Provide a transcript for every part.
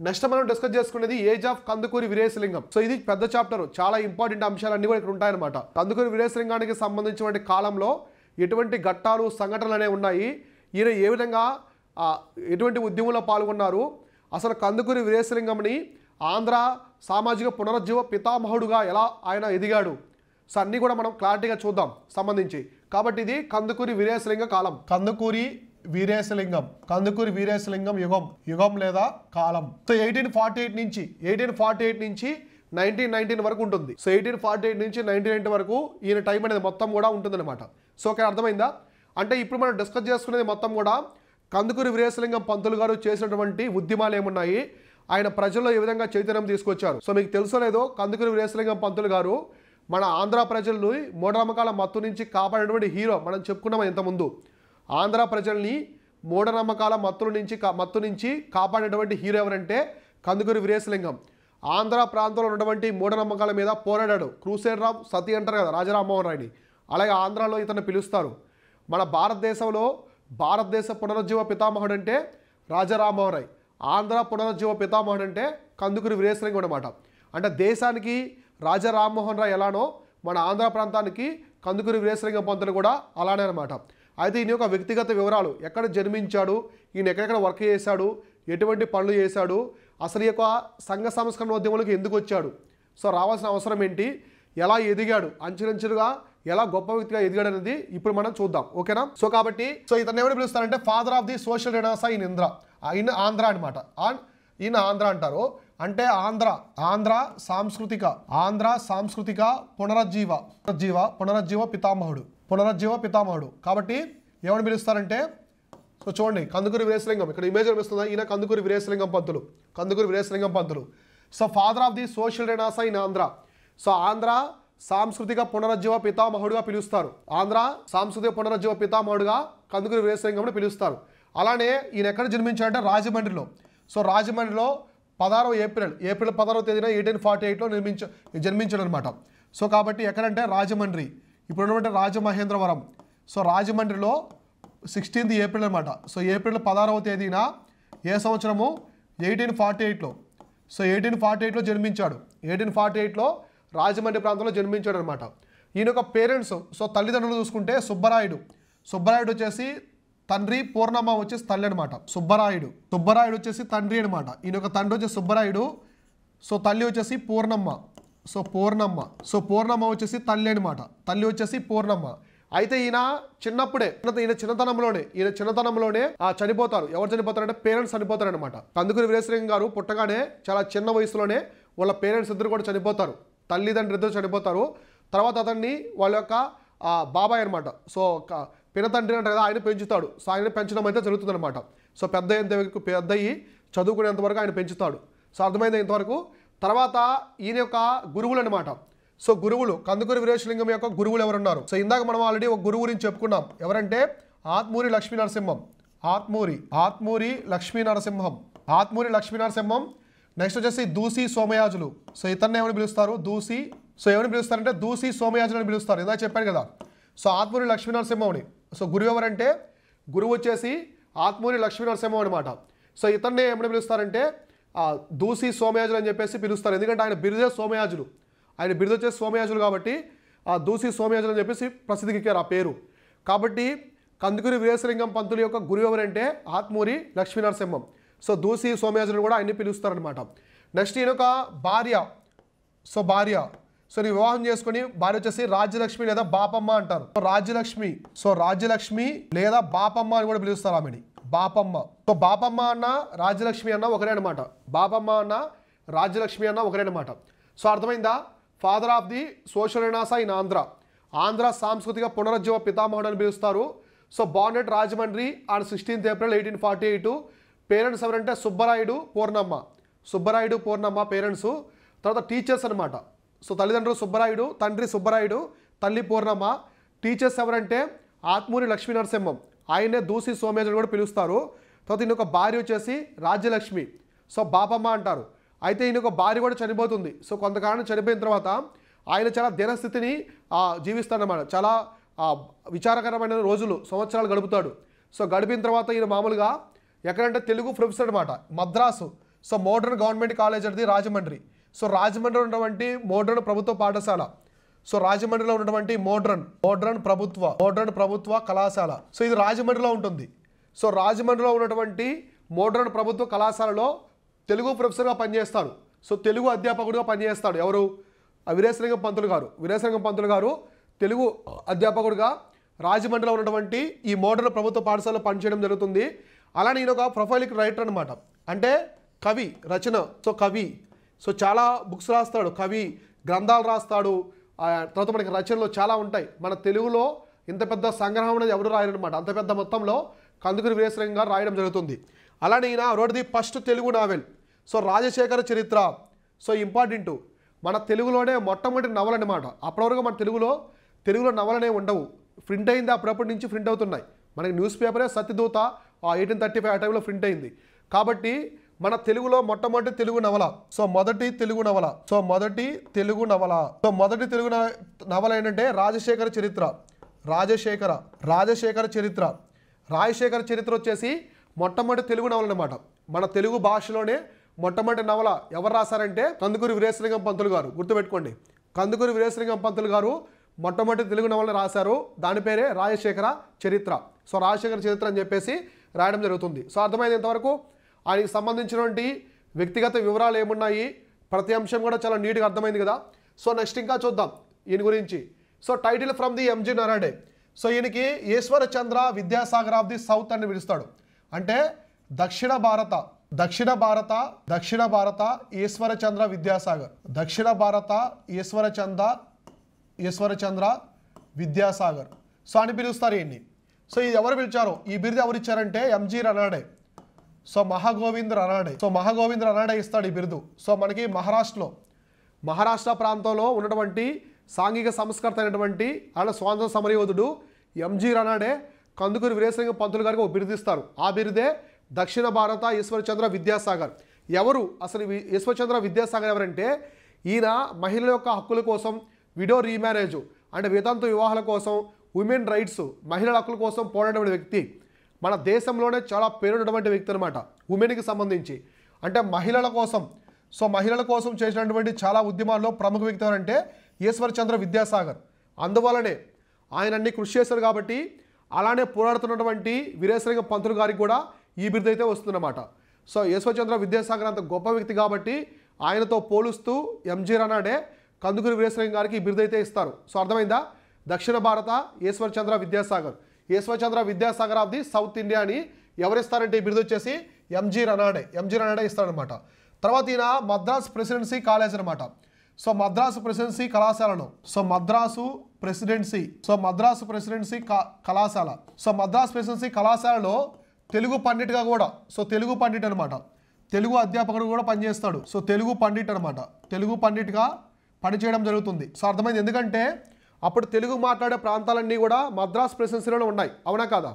Next మనం discuss చేసుకునేది age of Kandukuri Veeresalingam. So ఇది పెద్ద చాప్టర్, చాలా ఇంపార్టెంట్ అంశాలన్నీ కూడా ఇక్కడ ఉంటాయన్నమాట. కందుకూరి వీరేశలింగానికి సంబంధించిన కాలంలో ఎటువంటి ఘట్టాలు సంఘటనలు అనేవి ఉన్నాయి, ఈయన ఏ విధంగా ఎటువంటి ఉద్యమంలో పాల్గొన్నారు, అసలు కందుకూరి వీరేశలింగంని ఆంధ్ర సామాజిక పునరుజ్జీవ పితామహుడుగా ఎలా ఆయన ఎదిగాడు, సో అన్నీ కూడా మనం క్లారిటీగా చూద్దాం సంబంధించి. కాబట్టి ఇది కందుకూరి వీరేశలింగ కాలం, కందుకూరి వీరేశలింగం యుగం లేదా కాలం. సో 1848 నుంచి 1919 వరకు ఉంటుంది. సో 1848 నుంచి 1990 వరకు ఈయన టైం అనేది మొత్తం కూడా ఉంటుందన్నమాట. సో ఓకే, అర్థమైందా? అంటే ఇప్పుడు మనం డిస్కస్ చేసుకునేది మొత్తం కూడా కందుకూరి వీరేశలింగం పంతులు గారు చేసినటువంటి ఉద్యమాలు ఏమున్నాయి, ఆయన ప్రజల్లో ఏ విధంగా చైతన్యం తీసుకొచ్చారు. సో మీకు తెలుసో లేదో, కందుకూరి వీరేశలింగం పంతులు గారు మన ఆంధ్ర ప్రజలను మూఢనమ్మకాల మత్తు నుంచి కాపాడినటువంటి హీరో. మనం చెప్పుకున్నాం ఇంతకుముందు, ఆంధ్ర ప్రజల్ని మూఢనమ్మకాల మత్తు నుంచి కాపాడినటువంటి హీరో ఎవరంటే కందుకూరి వీరేశలింగం. ఆంధ్ర ప్రాంతంలో ఉన్నటువంటి మూఢనమ్మకాల మీద పోరాడాడు. క్రూసేడర్ ఆఫ్ సతీ అంటారు కదా రాజరామ్మోహన్ రాయ్ని, అలాగే ఆంధ్రాలో ఇతను పిలుస్తారు. మన భారతదేశ పునరుజ్జీవ పితామహుడు అంటే రాజరామ్మోహన్ రాయ్, ఆంధ్ర పునరుజ్జీవ పితామహుడు అంటే కందుకూరి వీరేశలింగం అన్నమాట. అంటే దేశానికి రాజరామ్మోహన్ రాయ్ ఎలానో మన ఆంధ్ర ప్రాంతానికి కందుకూరి వీరేశలింగం పంతులు కూడా అలానే అనమాట. అయితే ఈయన యొక్క వ్యక్తిగత వివరాలు, ఎక్కడ జన్మించాడు, ఈయన ఎక్కడెక్కడ వర్క్ చేశాడు, ఎటువంటి పనులు చేశాడు, అసలు ఈ యొక్క సంఘ సంస్కరణ ఉద్యమంలోకి ఎందుకు వచ్చాడు, సో రావాల్సిన అవసరం ఏంటి, ఎలా ఎదిగాడు, అంచెలంచెలుగా ఎలా గొప్ప వ్యక్తిగా ఎదిగాడు అనేది ఇప్పుడు మనం చూద్దాం. ఓకేనా? సో కాబట్టి ఇతను ఎవరు పిలుస్తారంటే father of the social renaissance in Andhra అనమాట. ఈయన ఆంధ్ర అంటారు. అంటే ఆంధ్ర సాంస్కృతిక పునరుజ్జీవ పితామహుడు. కాబట్టి ఏమని పిలుస్తారంటే, సో చూడండి, కందుకూరి వీరేశలింగం ఇక్కడ ఇమేజ్ కనిపిస్తుందా, ఈయన Kandukuri Veeresalingam Pantulu. So father of the social renaissance in Andhra. So Andhra సాంస్కృతిక పునరుజ్జీవ పితామహుడుగా పిలుస్తారు. కందుకూరి వీరేశలింగంని పిలుస్తారు. అలానే ఈయన ఎక్కడ జన్మించాడంటే రాజమండ్రిలో. సో రాజమండ్రిలో 16 ఏప్రిల్ 16వ తేదీన 1848లో జన్మించాడు అనమాట. సో కాబట్టి ఎక్కడంటే రాజమండ్రి, ఇప్పుడు ఉన్నటువంటి రాజమహేంద్రవరం. సో రాజమండ్రిలో 16th ఏప్రిల్ అనమాట. సో ఏప్రిల్ 16వ తేదీన ఏ సంవత్సరము 1848లో. సో 1848లో జన్మించాడు. 1848లో రాజమండ్రి ప్రాంతంలో జన్మించాడు అనమాట. ఈయన యొక్క పేరెంట్స్, సో తల్లిదండ్రులు చూసుకుంటే సుబ్బరాయుడు వచ్చేసి తండ్రి, పూర్ణమ్మ వచ్చేసి తల్లి అనమాట. సుబ్బరాయుడు వచ్చేసి తండ్రి అనమాట. ఈయన యొక్క తండ్రి వచ్చేసి సుబ్బరాయుడు, సో తల్లి వచ్చేసి పూర్ణమ్మ. సో పూర్ణమ్మ వచ్చేసి తల్లి అనమాట. పూర్ణమ్మ. అయితే ఈయన చిన్నతనంలోనే చనిపోతారు. ఎవరు చనిపోతారంటే పేరెంట్స్ చనిపోతారు అనమాట. కందుకూరి వీరేశలింగం గారు పుట్టగానే చాలా చిన్న వయసులోనే వాళ్ళ పేరెంట్స్ ఇద్దరు కూడా చనిపోతారు. తల్లిదండ్రులు ఇద్దరు చనిపోతారు. తర్వాత అతన్ని వాళ్ళ యొక్క బాబాయ్ అనమాట, సో పినతండ్రి అంటే కదా, ఆయన పెంచుతాడు. సో ఆయన పెంచడం అయితే జరుగుతుంది అనమాట. సో పెద్దయ్యి చదువుకునేంత వరకు ఆయన పెంచుతాడు. సో అర్థమైంది ఇంతవరకు. తర్వాత ఈయన యొక్క గురువులు అనమాట. సో గురువులు, కందుకూరి వీరేశలింగం యొక్క గురువులు ఎవరున్నారు? సో ఇందాక మనం ఆల్రెడీ ఒక గురువు గురించి చెప్పుకున్నాం. ఎవరంటే ఆత్మూరి లక్ష్మీ నరసింహం. నెక్స్ట్ వచ్చేసి దూసి సోమయాజులు. సో ఇతన్ని ఏమని పిలుస్తారు? ఏమని పిలుస్తారంటే దూసి సోమయాజులు అని పిలుస్తారు. ఇందాక చెప్పాను కదా. సో ఆత్మూరి లక్ష్మీ నరసింహంని, సో గురువు ఎవరంటే, గురువు వచ్చేసి ఆత్మూరి లక్ష్మీ నరసింహం అనమాట. సో ఇతన్ని ఏమని పిలుస్తారంటే దూసి సోమయాజులు అని చెప్పేసి పిలుస్తారు. ఎందుకంటే ఆయన బిరుదే సోమయాజులు, ఆయన బిరుదు వచ్చేసి సోమయాజులు కాబట్టి దూసి సోమయాజులు అని చెప్పేసి ప్రసిద్ధికి ఎక్కారు ఆ పేరు. కాబట్టి కందుకూరి వీరేశలింగం పంతులు యొక్క గురువు ఎవరంటే ఆత్మూరి లక్ష్మీ నరసింహం. సో దూసి సోమయాజులు కూడా ఆయన్ని పిలుస్తారనమాట. నెక్స్ట్ ఈయన ఒక భార్య. సో వివాహం చేసుకుని భార్య వచ్చేసి రాజ్యలక్ష్మి లేదా బాపమ్మ అంటారు. రాజ్యలక్ష్మి లేదా బాపమ్మ అని కూడా పిలుస్తారు ఆమెని, బాపమ్మ. సో బాపమ్మ అన్న రాజ్యలక్ష్మి అన్న ఒకరే అనమాట. సో అర్థమైందా? Father of the social renaissance in Andhra సాంస్కృతిక పునరుజ్జీవ పితామహుడు అని పిలుస్తారు. So born at Rajahmundry on 16th April 1848. Parents ఎవరంటే సుబ్బరాయుడు, పూర్ణమ్మ పేరెంట్స్. తర్వాత టీచర్స్ అనమాట. సో తల్లిదండ్రులు సుబ్బరాయుడు, తల్లి పూర్ణమ్మ. టీచర్స్ ఎవరంటే ఆత్మూరి లక్ష్మీ నరసింహం, ఆయనే దూసి సోమయాజులు కూడా పిలుస్తారు. తర్వాత ఈయన ఒక భార్య వచ్చేసి రాజ్యలక్ష్మి, సో బాపమ్మ అంటారు. అయితే ఈయన ఒక భార్య కూడా చనిపోతుంది. సో కొంతకాలం చనిపోయిన తర్వాత ఆయన చాలా దీనస్థితిని జీవిస్తాడన్నమాట. చాలా విచారకరమైన రోజులు, సంవత్సరాలు గడుపుతాడు. సో గడిపిన తర్వాత ఈయన మామూలుగా ఎక్కడంటే తెలుగు ప్రొఫెసర్ అనమాట, Madras. So modern government college అనేది రాజమండ్రి. సో రాజమండ్రిలో ఉన్నటువంటి మోడ్రన్ ప్రభుత్వ పాఠశాల. సో రాజమండ్రిలో ఉన్నటువంటి మోడ్రన్ ప్రభుత్వ కళాశాల. సో ఇది రాజమండ్రిలో ఉంటుంది. సో రాజమండ్రిలో ఉన్నటువంటి మోడ్రన్ ప్రభుత్వ కళాశాలలో తెలుగు ప్రొఫెసర్గా పనిచేస్తారు. సో తెలుగు అధ్యాపకుడిగా పనిచేస్తాడు ఎవరు? వీరేశలింగం పంతులు గారు తెలుగు అధ్యాపకుడిగా రాజమండ్రిలో ఉన్నటువంటి ఈ మోడ్రన్ ప్రభుత్వ పాఠశాలలో పనిచేయడం జరుగుతుంది. అలానే ఈయన ఒక ప్రొఫైలిక్ రైటర్ అనమాట, అంటే కవి, రచన. సో కవి, సో చాలా బుక్స్ రాస్తాడు, కవి గ్రంథాలు రాస్తాడు. తర్వాత మనకి రచనలు చాలా ఉంటాయి. మన తెలుగులో ఇంత పెద్ద సంగ్రహం అనేది ఎవరు రాయరనమాట, అంత పెద్ద మొత్తంలో కందుకూరి వీరేశలింగం గారు రాయడం జరుగుతుంది. అలానే ఈయన wrote the first Telugu novel. So Rajasekhara Charitra. So important, మన తెలుగులోనే మొట్టమొదటి నవల అనమాట. అప్పటివరకు మన తెలుగులో నవలనే ఉండవు, ప్రింట్ అయింది అప్పుడప్పటి నుంచి ప్రింట్ అవుతున్నాయి. మనకి న్యూస్ పేపరే సత్యదూత 1835 ఆ టైంలో ప్రింట్ అయింది. కాబట్టి మన తెలుగులో మొట్టమొదటి తెలుగు నవల. సో మొదటి తెలుగు నవల ఏంటంటే రాజశేఖర చరిత్ర వచ్చేసి మొట్టమొదటి తెలుగు నవల అనమాట. మన తెలుగు భాషలోనే మొట్టమొదటి నవల ఎవరు రాశారంటే కందుకూరి వీరేశలింగం పంతులు గారు. గుర్తుపెట్టుకోండి, కందుకూరి వీరేశలింగం పంతులు గారు మొట్టమొదటి తెలుగు నవలను రాశారు. దాని పేరే రాజశేఖర చరిత్ర. సో రాజశేఖర చరిత్ర అని చెప్పేసి రాయడం జరుగుతుంది. సో అర్థమైంది ఇంతవరకు ఆయనకి సంబంధించినటువంటి వ్యక్తిగత వివరాలు ఏమున్నాయి, ప్రతి అంశం కూడా చాలా నీట్గా అర్థమైంది కదా. సో నెక్స్ట్ ఇంకా చూద్దాం ఈయన గురించి. So title from the MG నరాడే. సో ఈయనకి Ishwar Chandra Vidyasagar of the south అని పిలుస్తాడు. అంటే దక్షిణ భారత ఈశ్వర చంద్ర విద్యాసాగర్. ఈశ్వర చంద్ర విద్యాసాగర్ సో అని పిలుస్తారు ఈయన్ని. సో ఇది ఎవరు పిలిచారు, ఈ బిరుదు ఎవరు ఇచ్చారంటే ఎంజీ రనాడే. సో మహాగోవింద్ రనాడే ఇస్తాడు ఈ బిరుదు. సో మనకి మహారాష్ట్ర ప్రాంతంలో ఉన్నటువంటి సాంఘిక సంస్కర్త అయినటువంటి ఆయన స్వాతంత్ర సమరయోధుడు ఎంజీ రనాడే కందుకూరి వీరేశలింగం పంతులు గారికి ఒక బిరుదు ఇస్తారు. ఆ బిరుదే దక్షిణ భారత ఈశ్వరచంద్ర విద్యాసాగర్. ఎవరు అసలు ఈశ్వరచంద్ర విద్యాసాగర్ ఎవరంటే ఈయన మహిళల యొక్క హక్కుల కోసం, విడో రీమ్యారేజ్ అంటే వితంతు వివాహాల కోసం, ఉమెన్ రైట్స్ మహిళల హక్కుల కోసం పోరాడిన వ్యక్తి. మన దేశంలోనే చాలా పేరున్నటువంటి వ్యక్తి అనమాట ఉమెన్కి సంబంధించి, అంటే మహిళల కోసం చేసినటువంటి చాలా ఉద్యమాల్లో ప్రముఖ వ్యక్తి ఎవరంటే ఈశ్వరచంద్ర విద్యాసాగర్. అందువల్లనే ఆయన అన్ని కృషి చేశారు. కాబట్టి అలానే పోరాడుతున్నటువంటి వీరేశలింగం పంతులు గారికి కూడా ఈ బిరుదు అయితే వస్తుందన్నమాట. సో ఈశ్వరచంద్ర విద్యాసాగర్ అంత గొప్ప వ్యక్తి కాబట్టి ఆయనతో పోలుస్తూ ఎంజీ రనాడే కందుకూరి వీరేశలింగం గారికి ఈ బిరుదు అయితే ఇస్తారు. సో అర్థమైందా? దక్షిణ భారత Ishwar Chandra Vidyasagar of the South India అని ఎవరిస్తారంటే ఈ బిరుదు వచ్చేసి ఎంజీ రనాడే ఇస్తారనమాట. తర్వాత ఈయన మద్రాస్ ప్రెసిడెన్సీ కాలేజ్ అనమాట. సో మద్రాసు ప్రెసిడెన్సీ కళాశాలను మద్రాసు ప్రెసిడెన్సీ కళాశాలలో తెలుగు పండిట్గా కూడా, సో తెలుగు పండిట్ అనమాట, తెలుగు అధ్యాపకుడు కూడా పనిచేస్తాడు. సో తెలుగు పండిట్గా పనిచేయడం జరుగుతుంది. సో అర్థమైంది, ఎందుకంటే అప్పుడు తెలుగు మాట్లాడే ప్రాంతాలన్నీ కూడా మద్రాస్ ప్రెసిడెన్సీలోనే ఉన్నాయి, అవునా కాదా?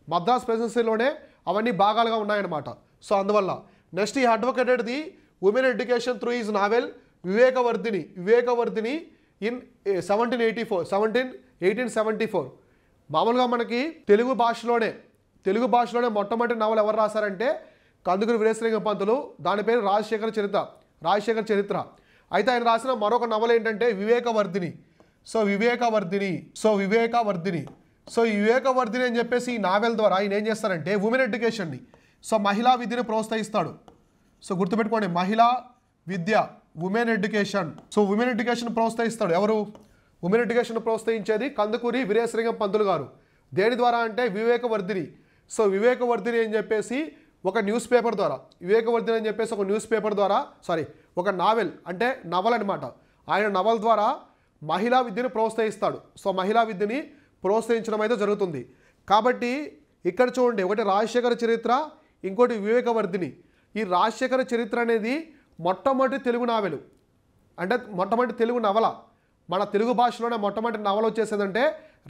మద్రాస్ ప్రెసిడెన్సీలోనే అవన్నీ భాగాలుగా ఉన్నాయన్నమాట. సో అందువల్ల నెక్స్ట్ ఈ advocated the women education through his novel Vivekavardhini in 1874. మామూలుగా మనకి తెలుగు భాషలోనే మొట్టమొదటి నవల ఎవరు రాశారంటే కందుకూరి వీరేశలింగం పంతులు. దాని పేరు రాజశేఖర చరిత్ర. అయితే ఆయన రాసిన మరొక నవల ఏంటంటే వివేకవర్ధిని. సో వివేకవర్ధిని అని చెప్పేసి ఈ నావెల్ ద్వారా ఆయన ఏం చేస్తారంటే ఉమెన్ ఎడ్యుకేషన్ని, సో మహిళా విద్యను ప్రోత్సహిస్తాడు. సో గుర్తుపెట్టుకోండి, మహిళా విద్య, women education. So women education ప్రోత్సహిస్తాడు ఎవరు? ఉమెన్ ఎడ్యుకేషన్ ప్రోత్సహించేది కందుకూరి వీరేశలింగం పంతులు గారు. దేని ద్వారా అంటే వివేకవర్ధిని. సో వివేకవర్ధిని అని చెప్పేసి ఒక న్యూస్ పేపర్ ద్వారా ఒక నావెల్ అంటే నవల్ అనమాట. ఆయన నవల్ ద్వారా మహిళా విద్యను ప్రోత్సహిస్తాడు. సో మహిళా విద్యని ప్రోత్సహించడం అయితే జరుగుతుంది. కాబట్టి ఇక్కడ చూడండి, ఒకటి రాజశేఖర చరిత్ర, ఇంకోటి వివేకవర్ధిని. ఈ రాజశేఖర చరిత్ర అనేది మొట్టమొదటి తెలుగు నావెలు, అంటే మొట్టమొదటి తెలుగు నవల. మన తెలుగు భాషలోనే మొట్టమొదటి నవల వచ్చేసిందంటే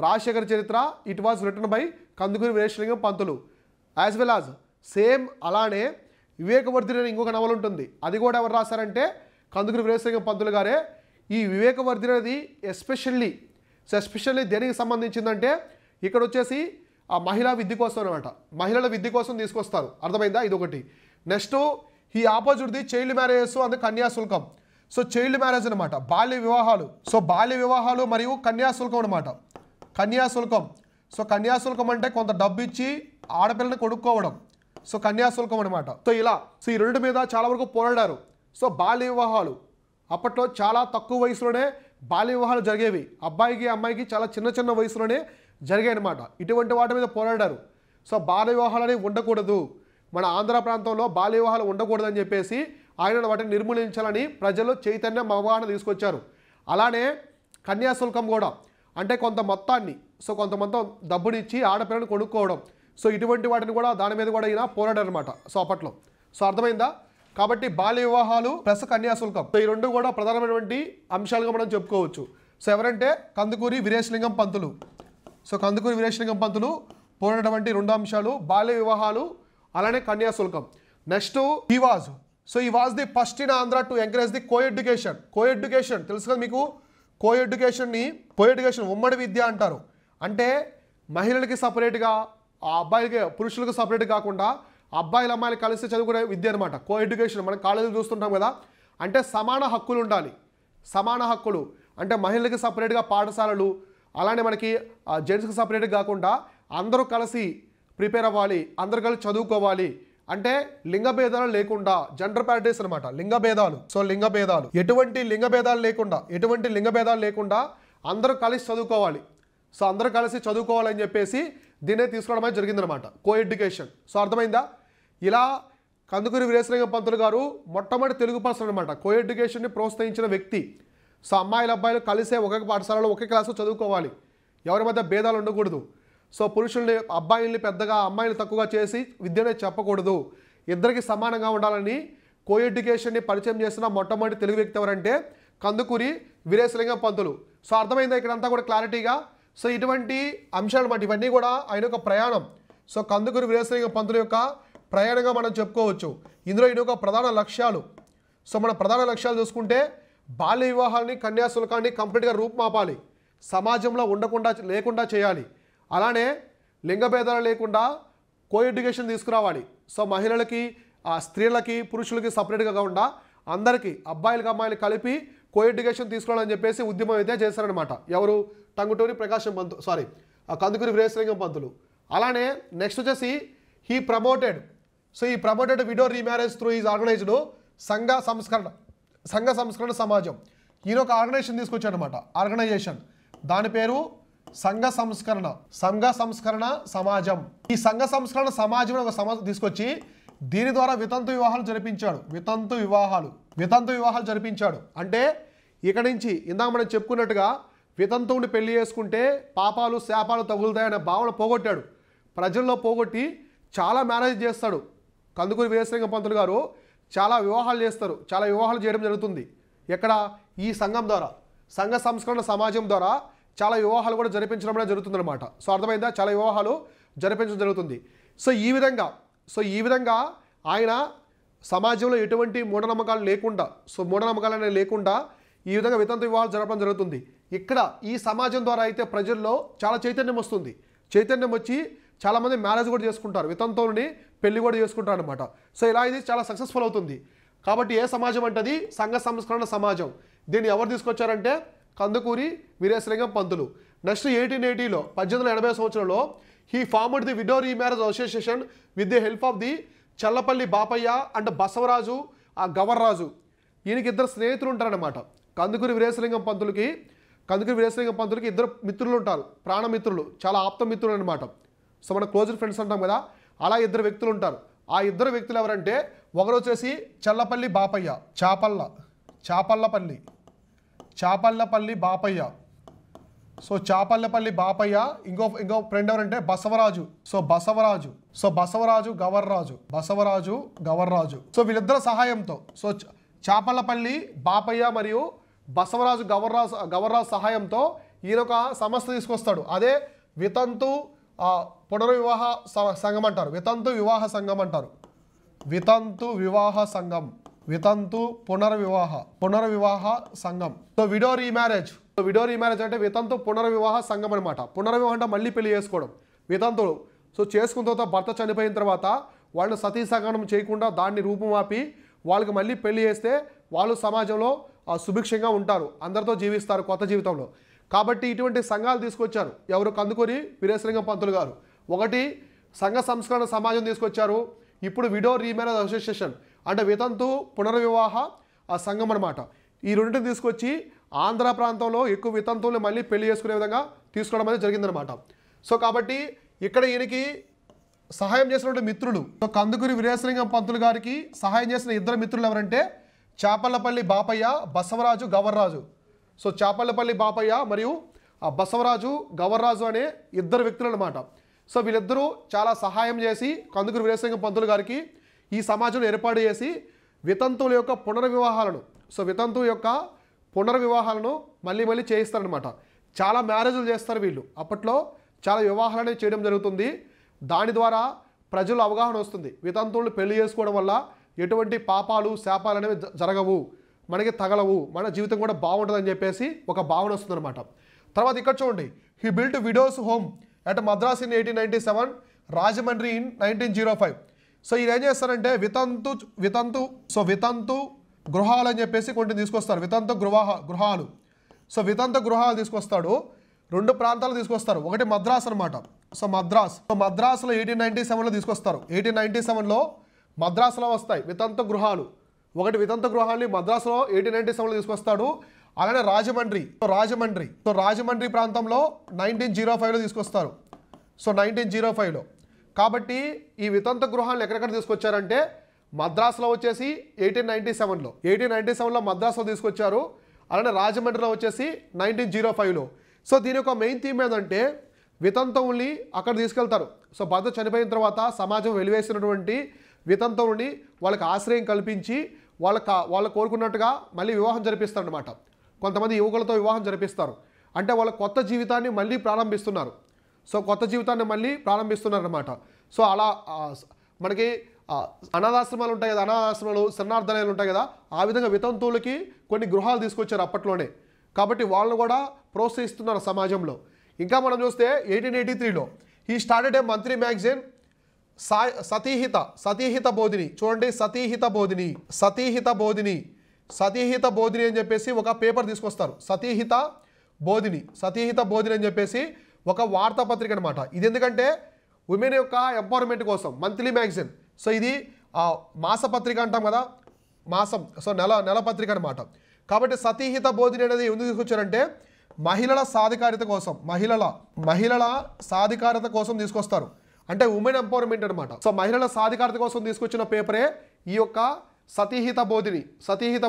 రాజశేఖర చరిత్ర. It was written by Kandukuri Veeresalingam Pantulu. As well as same అలానే వివేకవర్ధిని అని ఇంకొక నవల ఉంటుంది. అది కూడా ఎవరు రాశారంటే కందుకూరి వీరేశలింగం పంతులు గారే. ఈ వివేకవర్ధిని అనేది ఎస్పెషల్లీ దేనికి సంబంధించిందంటే ఇక్కడ వచ్చేసి ఆ మహిళా విద్య కోసం అనమాట, మహిళల విద్య కోసం తీసుకొస్తారు. అర్థమైందా? ఇదొకటి. నెక్స్ట్ ఈ opposite the child marriages and Kanyasulkam. So child marriage అనమాట, బాల్య వివాహాలు. సో బాల్య వివాహాలు మరియు కన్యాశుల్కం అనమాట. కన్యాశుల్కం. సో కన్యాశుల్కం అంటే కొంత డబ్బు ఇచ్చి ఆడపిల్లని కొనుక్కోవడం. సో కన్యాశుల్కం అనమాట. సో ఇలా ఈ రెండు మీద చాలా వరకు పోరాడారు. సో బాల్య వివాహాలు అప్పట్లో చాలా తక్కువ వయసులోనే బాల్య వివాహాలు జరిగేవి. అబ్బాయికి అమ్మాయికి చాలా చిన్న వయసులోనే జరిగాయి అనమాట. ఇటువంటి వాటి మీద పోరాడారు. సో బాల్య వివాహాలు అనేవి ఉండకూడదు, మన ఆంధ్ర ప్రాంతంలో బాల్య వివాహాలు ఉండకూడదని చెప్పేసి ఆయన వాటిని నిర్మూలించాలని ప్రజలు చైతన్యం అవగాహన తీసుకొచ్చారు. అలానే కన్యాశుల్కం కూడా, అంటే కొంత మొత్తాన్ని, సో కొంత మొత్తం డబ్బునిచ్చి ఆడపిల్లని కొనుక్కోవడం. సో ఇటువంటి వాటిని కూడా దాని మీద కూడా ఈయన పోరాడారు అనమాట. సో అప్పట్లో. సో అర్థమైందా? కాబట్టి బాల్య వివాహాలు ప్లస్ కన్యాశుల్కం, సో ఈ రెండు కూడా ప్రధానమైనటువంటి అంశాలుగా మనం చెప్పుకోవచ్చు. సో ఎవరంటే కందుకూరి వీరేశలింగం పంతులు. సో కందుకూరి వీరేశలింగం పంతులు పోరాడినటువంటి రెండు అంశాలు బాల్య వివాహాలు అలానే కన్యాశుల్కం. నెక్స్ట్ ఈ was the first in Andhra to encourage the coeducation. తెలుసు కదా మీకు, కోఎడ్యుకేషన్ ఉమ్మడి విద్య అంటారు. అంటే మహిళలకి సపరేట్గా, ఆ అబ్బాయిలకి పురుషులకు సపరేట్ కాకుండా అబ్బాయిలు అమ్మాయిలు కలిసి చదువుకునే విద్య అనమాట కోఎడ్యుకేషన్. మనం కాలేజీలు చూస్తుంటాం కదా, అంటే సమాన హక్కులు ఉండాలి. సమాన హక్కులు అంటే మహిళలకి సపరేట్గా పాఠశాలలు, అలానే మనకి జెంట్స్కి సపరేట్గా కాకుండా అందరూ కలిసి ప్రిపేర్ అవ్వాలి, అందరూ కలిసి చదువుకోవాలి. అంటే లింగ భేదాలు లేకుండా, జెండర్ ప్యారిటీస్ అనమాట, లింగ భేదాలు. సో లింగ భేదాలు, ఎటువంటి లింగ భేదాలు లేకుండా అందరూ కలిసి చదువుకోవాలి. సో అందరూ కలిసి చదువుకోవాలని చెప్పేసి దీన్నే తీసుకోవడం జరిగిందనమాట, కోఎడ్యుకేషన్. సో అర్థమైందా? ఇలా కందుకూరి వీరేశలింగం పంతులు గారు మొట్టమొదటి తెలుగు పర్సన్ అనమాట కోఎడ్యుకేషన్ని ప్రోత్సహించిన వ్యక్తి. సో అమ్మాయిలు అబ్బాయిలు కలిసే ఒకే పాఠశాలలో ఒకే క్లాసులో చదువుకోవాలి, ఎవరి మధ్య భేదాలు ఉండకూడదు. సో పురుషుల్ని అబ్బాయిల్ని పెద్దగా అమ్మాయిలు తక్కువగా చేసి విద్యనే చెప్పకూడదు, ఇద్దరికి సమానంగా ఉండాలని కోఎడ్యుకేషన్ని పరిచయం చేసిన మొట్టమొదటి తెలుగు వ్యక్తి ఎవరంటే కందుకూరి వీరేశలింగం పంతులు. సో అర్థమైందా ఇక్కడంతా కూడా క్లారిటీగా? సో ఇటువంటి అంశాలు అన్నమాట ఇవన్నీ కూడా ఆయన యొక్క ప్రయాణం. సో కందుకూరి వీరేశలింగం పంతుల యొక్క ప్రయాణంగా మనం చెప్పుకోవచ్చు. ఇందులో ఈయన యొక్క ప్రధాన లక్ష్యాలు, సో మన ప్రధాన లక్ష్యాలు చూసుకుంటే బాల్య వివాహాలని కన్యాశుల్కాన్ని కంప్లీట్గా రూపుమాపాలి, సమాజంలో లేకుండా చేయాలి. అలానే లింగ భేదాలు లేకుండా కోఎడ్యుకేషన్ తీసుకురావాలి. సో మహిళలకి స్త్రీలకి పురుషులకి సపరేట్గా కాకుండా అందరికీ అబ్బాయిలకి అమ్మాయిలు కలిపి కోఎడ్యుకేషన్ తీసుకోవాలని చెప్పేసి ఉద్యమం అయితే చేశారనమాట. ఎవరు? కందుకూరి వీరేశలింగం పంతులు. అలానే నెక్స్ట్ వచ్చేసి he promoted widow remarriage through is organised సంఘ సంస్కరణ సమాజం. ఈయన ఒక ఆర్గనైజేషన్ తీసుకొచ్చాడనమాట, ఆర్గనైజేషన్, దాని పేరు సంఘ సంస్కరణ సమాజం. ఈ సంఘ సంస్కరణ సమాజం ఒక సమాజం తీసుకొచ్చి దీని ద్వారా వితంతు వివాహాలు జరిపించాడు. అంటే ఇక్కడి నుంచి ఇందాక మనం చెప్పుకున్నట్టుగా వితంతువుని పెళ్లి చేసుకుంటే పాపాలు శాపాలు తగులుతాయనే భావన పోగొట్టాడు, ప్రజల్లో పోగొట్టి చాలా మ్యారేజ్ చేస్తాడు. కందుకూరి వీరేశలింగం పంతులు గారు చాలా వివాహాలు చేస్తారు, చాలా వివాహాలు చేయడం జరుగుతుంది. ఎక్కడ? ఈ సంఘం ద్వారా, సంఘ సంస్కరణ సమాజం ద్వారా చాలా వివాహాలు కూడా జరిపించడం అనేది జరుగుతుందన్నమాట. సో అర్థమైందా? చాలా వివాహాలు జరిపించడం జరుగుతుంది. సో ఈ విధంగా ఆయన సమాజంలో ఎటువంటి మూఢనమ్మకాలు లేకుండా, మూఢనమ్మకాలు అనేవి లేకుండా ఈ విధంగా వితంతు వివాహాలు జరపడం జరుగుతుంది. ఇక్కడ ఈ సమాజం ద్వారా అయితే ప్రజల్లో చాలా చైతన్యం వస్తుంది. చైతన్యం వచ్చి చాలామంది మ్యారేజ్ కూడా చేసుకుంటారు, వితంతువుని పెళ్లి కూడా చేసుకుంటారు అనమాట. సో ఇలా ఇది చాలా సక్సెస్ఫుల్ అవుతుంది. కాబట్టి ఏ సమాజం అంటే అది సంఘ సంస్కరణ సమాజం. దీన్ని ఎవరు తీసుకొచ్చారంటే కందుకూరి వీరేశలింగం పంతులు. నెక్స్ట్ 1880లో 1880 సంవత్సరంలో he formed the widow remarriage association with the help of the Challapalli Bapayya and Basavaraju Gavarraju. ఈయనకి ఇద్దరు స్నేహితులు ఉంటారనమాట. కందుకూరి వీరేశలింగం పంతులకి ఇద్దరు మిత్రులు ఉంటారు, ప్రాణమిత్రులు, చాలా ఆప్త మిత్రులు అనమాట. సో మన క్లోజ్ ఫ్రెండ్స్ అంటాం కదా, అలా ఇద్దరు వ్యక్తులు ఉంటారు. ఆ ఇద్దరు వ్యక్తులు ఎవరంటే ఒకరు వచ్చేసి చల్లపల్లి బాపయ్య, చాపల్లపల్లి బాపయ్య. సో చాపల్లపల్లి బాపయ్య. ఇంకో ఫ్రెండ్ ఎవరంటే బసవరాజు గవర్రాజు. సో వీళ్ళిద్దరు సహాయంతో, సో చాపల్లపల్లి బాపయ్య మరియు బసవరాజు గవర్రాజు సహాయంతో ఈయన ఒక సంస్థ తీసుకొస్తాడు. అదే వితంతు పునర్వివాహ సంఘం అంటారు, వితంతు పునర్వివాహ సంఘం. సో విడో రీమ్యారేజ్ అంటే వితంతు పునర్వివాహ సంఘం అనమాట. పునర్వివాహం అంటే మళ్ళీ పెళ్లి చేసుకోవడం. వితంతుడు సో చేసుకున్న తర్వాత భర్త చనిపోయిన తర్వాత వాళ్ళని సతీ సహగమనం చేయకుండా దాన్ని రూపుమాపి వాళ్ళకి మళ్ళీ పెళ్లి చేస్తే వాళ్ళు సమాజంలో సుభిక్షంగా ఉంటారు, అందరితో జీవిస్తారు కొత్త జీవితంలో. కాబట్టి ఇటువంటి సంఘాలు తీసుకొచ్చారు ఎవరు? కందుకూరి వీరేశలింగం పంతులు గారు. ఒకటి సంఘ సంస్కరణ సమాజం తీసుకొచ్చారు. ఇప్పుడు విడో రీమ్యారేజ్ అసోసియేషన్ అంటే వితంతు పునర్వివాహ సంఘం అనమాట. ఈ రెండింటిని తీసుకొచ్చి ఆంధ్ర ప్రాంతంలో ఎక్కువ వితంతువులు మళ్ళీ పెళ్లి చేసుకునే విధంగా తీసుకోవడం అనేది జరిగిందనమాట. సో కాబట్టి ఇక్కడ ఈయనకి సహాయం చేసినటువంటి మిత్రులు, సో కందుకూరి వీరేశలింగం పంతులు గారికి సహాయం చేసిన ఇద్దరు మిత్రులు ఎవరంటే చాపల్లపల్లి బాపయ్య, బసవరాజు గవర్రాజు. సో చాపల్లపల్లి బాపయ్య మరియు బసవరాజు గవర్రాజు అనే ఇద్దరు వ్యక్తులు అనమాట. సో వీళ్ళిద్దరూ చాలా సహాయం చేసి కందుకూరి వీరేశలింగం పంతులు గారికి ఈ సమాజంలో ఏర్పాటు చేసి వితంతువుల యొక్క పునర్వివాహాలను, సో వితంతువు యొక్క పునర్వివాహాలను మళ్ళీ మళ్ళీ చేయిస్తారనమాట. చాలా మ్యారేజ్లు చేస్తారు వీళ్ళు. అప్పట్లో చాలా వివాహాలు అనేవి చేయడం జరుగుతుంది. దాని ద్వారా ప్రజలు అవగాహన వస్తుంది. వితంతువులను పెళ్లి చేసుకోవడం వల్ల ఎటువంటి పాపాలు శాపాలు అనేవి జరగవు, మనకి తగలవు, మన జీవితం కూడా బాగుంటుందని చెప్పేసి ఒక భావన వస్తుందన్నమాట. తర్వాత ఇక్కడ చూడండి, he built widows home at Madras in 1897, Rajahmundry in 1905. So ఈయన ఏం చేస్తారంటే వితంతు గృహాలు అని చెప్పేసి కొన్ని తీసుకొస్తారు. వితంతు గృహాలు. సో వితంతు గృహాలు తీసుకొస్తాడు. రెండు ప్రాంతాలు తీసుకొస్తారు. ఒకటి మద్రాస్ అనమాట. సో మద్రాసులో 1897లో తీసుకొస్తారు. 1897లో మద్రాసులో వస్తాయి వితంతు గృహాలు. ఒకటి వితంతు గృహాన్ని మద్రాసులో 1897లో తీసుకొస్తాడు. అలానే రాజమండ్రి ప్రాంతంలో 1905లో తీసుకొస్తారు. సో 1905లో. కాబట్టి ఈ వితంతు గృహాలను ఎక్కడెక్కడ తీసుకొచ్చారంటే మద్రాసులో వచ్చేసి 1897లో మద్రాసులో తీసుకొచ్చారు. అలానే రాజమండ్రిలో వచ్చేసి 1905లో. సో దీని యొక్క మెయిన్ థీమ్ ఏంటంటే వితంతువుల్ని అక్కడ తీసుకెళ్తారు. సో భర్త చనిపోయిన తర్వాత సమాజం వెలివేసినటువంటి వితంతువుల్ని వాళ్ళకి ఆశ్రయం కల్పించి వాళ్ళు కోరుకున్నట్టుగా మళ్ళీ వివాహం జరిపిస్తారు అనమాట. కొంతమంది యువకులతో వివాహం జరిపిస్తారు. అంటే వాళ్ళ కొత్త జీవితాన్ని మళ్ళీ ప్రారంభిస్తున్నారు. అనమాట. సో అలా మనకి అనాథాశ్రమాలు ఉంటాయి కదా, అనాథాశ్రమాలు శరణార్థాలయాలు ఉంటాయి కదా, ఆ విధంగా వితంతువులకి కొన్ని గృహాలు తీసుకొచ్చారు అప్పట్లోనే. కాబట్టి వాళ్ళను కూడా ప్రోత్సహిస్తున్నారు సమాజంలో. ఇంకా మనం చూస్తే 1883లో he started a monthly magazine Satihita Bodhini. చూడండి, సతీహిత బోధిని అని చెప్పేసి ఒక పేపర్ తీసుకొస్తారు. సతీహిత బోధిని అని చెప్పేసి ఒక వార్తాపత్రిక అనమాట. ఇది ఎందుకంటే ఉమెన్ యొక్క ఎంపవర్మెంట్ కోసం మంత్లీ మ్యాగజైన్. సో ఇది మాసపత్రిక అంటాం కదా, మాసం. సో నెల పత్రిక అనమాట. కాబట్టి సతీహిత బోధిని అనేది ఎందుకు తీసుకొచ్చారంటే మహిళల సాధికారత కోసం తీసుకొస్తారు. అంటే ఉమెన్ ఎంపవర్మెంట్ అనమాట. సో మహిళల సాధికారత కోసం తీసుకొచ్చిన పేపరే ఈ యొక్క సతీహిత